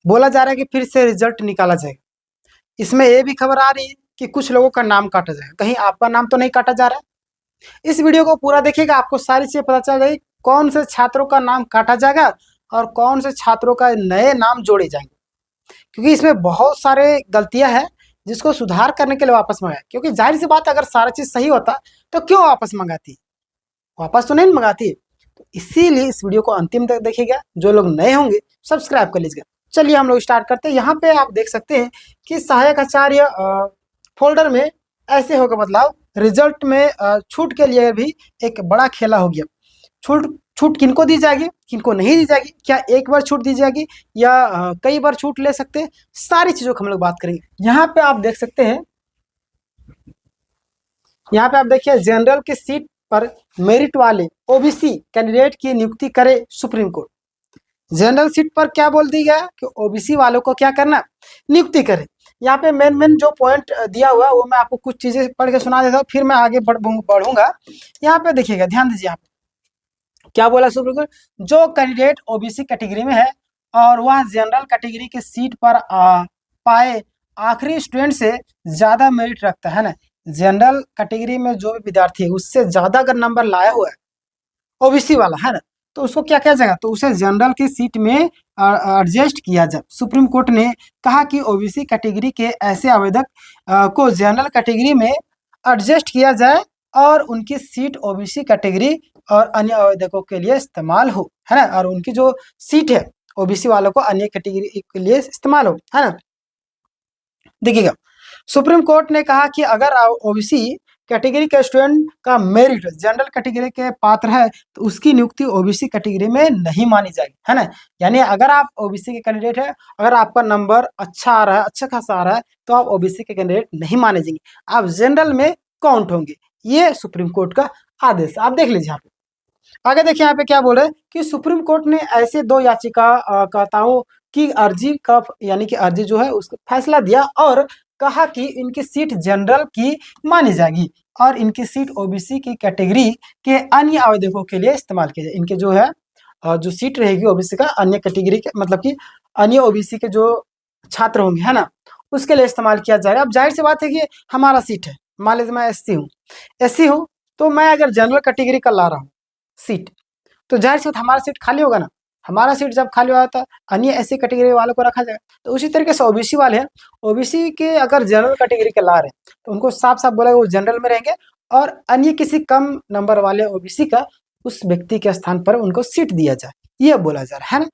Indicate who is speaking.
Speaker 1: बोला जा रहा है कि फिर से रिजल्ट निकाला जाएगा। इसमें ये भी खबर आ रही है कि कुछ लोगों का नाम काटा जाएगा, कहीं आपका नाम तो नहीं काटा जा रहा है। इस वीडियो को पूरा देखिएगा, आपको सारी चीजें पता चल जाएगी, कौन से छात्रों का नाम काटा जाएगा और कौन से छात्रों का नए नाम जोड़े जाएंगे। क्योंकि इसमें बहुत सारे गलतियां हैं जिसको सुधार करने के लिए वापस मंगाया। क्योंकि जाहिर सी बात, अगर सारा चीज सही होता तो क्यों वापस मंगाती, वापस तो नहीं मंगाती। तो इसीलिए इस वीडियो को अंतिम तक देखिएगा। जो लोग नए होंगे सब्सक्राइब कर लीजिएगा। चलिए हम लोग स्टार्ट करते हैं। यहाँ पे आप देख सकते हैं कि सहायक आचार्य फोल्डर में ऐसे होगा बदलाव। रिजल्ट में छूट के लिए भी एक बड़ा खेला हो गया। छूट किनको दी जाएगी, किनको नहीं दी जाएगी, क्या एक बार छूट दी जाएगी या कई बार छूट ले सकते हैं, सारी चीजों की हम लोग बात करेंगे। यहाँ पे आप देख सकते हैं, यहाँ पे आप देखिए जनरल की सीट पर मेरिट वाले ओबीसी कैंडिडेट की नियुक्ति करे सुप्रीम कोर्ट। जनरल सीट पर क्या बोल दी गया कि ओबीसी वालों को क्या करना, नियुक्ति करे। यहाँ पे मेन जो पॉइंट दिया हुआ है वो मैं आपको कुछ चीजें पढ़ के सुना देता हूँ, फिर मैं आगे बढ़ूंगा। यहाँ पे देखिएगा, ध्यान दीजिए। यहाँ पे क्या बोला सुप्रीम कोर्ट, जो कैंडिडेट ओबीसी कैटेगरी में है और वह जनरल कैटेगरी की सीट पर पाए आखिरी स्टूडेंट से ज्यादा मेरिट रखता है ना, जनरल कैटेगरी में जो भी विद्यार्थी है उससे ज्यादा अगर नंबर लाया हुआ है ओबीसी वाला है ना, तो उसको क्या किया जाएगा, तो उसे जनरल की सीट में एडजस्ट किया जाए। सुप्रीम कोर्ट ने कहा कि ओबीसी कैटेगरी के ऐसे आवेदक को जनरल कैटेगरी में एडजस्ट किया जाए और उनकी सीट ओबीसी कैटेगरी और अन्य आवेदकों के लिए इस्तेमाल हो, है ना, और उनकी जो सीट है ओबीसी वालों को अन्य कैटेगरी के लिए इस्तेमाल हो, है ना। देखिएगा, सुप्रीम कोर्ट ने कहा कि अगर ओबीसी कैटेगरी के स्टूडेंट का मेरिट जनरल कैटेगरी के पात्र है तो उसकी नियुक्ति ओबीसी कैटेगरी में नहीं मानी जाएगी, है ना। यानी अगर आप ओबीसी के कैंडिडेट है, अगर आपका नंबर अच्छा आ रहा है, अच्छा खासा आ रहा है, तो आप ओबीसी के कैंडिडेट नहीं माने जाएंगे, आप जनरल में काउंट होंगे। ये सुप्रीम कोर्ट का आदेश, आप देख लीजिए। यहाँ पे आगे देखिए, यहाँ पे क्या बोल रहे हैं कि सुप्रीम कोर्ट ने ऐसे दो याचिकाकर्ताओं की अर्जी का, यानी कि अर्जी जो है उसका फैसला दिया और कहा कि इनकी सीट जनरल की मानी जाएगी और इनकी सीट ओबीसी की कैटेगरी के अन्य आवेदकों के लिए इस्तेमाल की जाए। इनके जो है जो सीट रहेगी ओबीसी का अन्य कैटेगरी के, मतलब कि अन्य ओबीसी के जो छात्र होंगे, है ना, उसके लिए इस्तेमाल किया जाएगा। अब जाहिर सी बात है कि हमारा सीट है, मान लीजिए मैं एससी हूँ, तो मैं अगर जनरल कैटेगरी का ला रहा हूँ सीट, तो जाहिर सी बात हमारा सीट खाली होगा ना। हमारा सीट जब खाली हुआ था अन्य ऐसी कैटेगरी वालों को रखा जाएगा। तो उसी तरीके से ओबीसी वाले हैं, ओबीसी के अगर जनरल कैटेगरी के ला रहे हैं तो उनको साफ साफ बोला वो जनरल में रहेंगे और अन्य किसी कम नंबर वाले ओबीसी का उस व्यक्ति के स्थान पर उनको सीट दिया जाए, ये बोला जा रहा है ना।